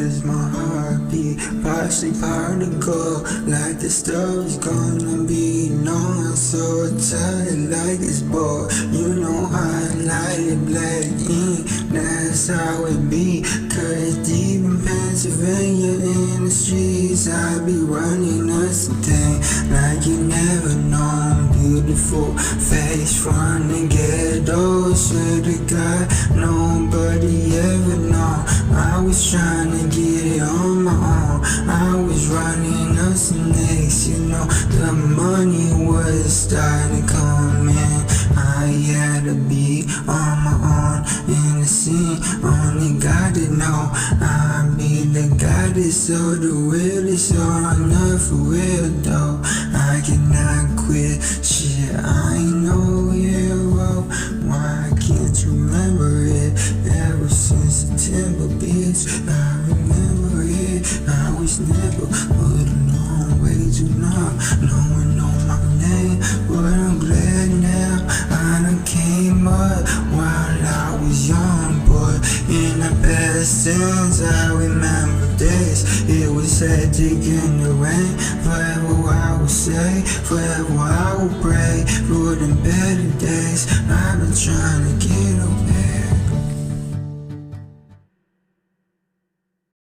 'cause my heartbeat partially particle, like the story's gonna be. No, I'm so tired like it's bored. You know I like it black ink, that's how it be. 'Cause deep in Pennsylvania in the streets, I be running us a thing like you never known. Beautiful face from the ghetto, swear to God, nobody ever know. I was trying to get it on my own. I was running up some necks, you know, the money was starting to come in. I had to be on my own in the scene, only God to know. I be the guy that's so the real, it's all not for real though. I cannot quit, shit, I ain't no hero. Why can't you remember it? Ever since September, bitch, I remember it. I was never put a long way to not knowing my name, but I'm glad now I done came up while I was young, boy. In the past tense, I remember days. It was hectic in the rain. Forever I will say, forever I will pray for the better days. I've been trying to get away.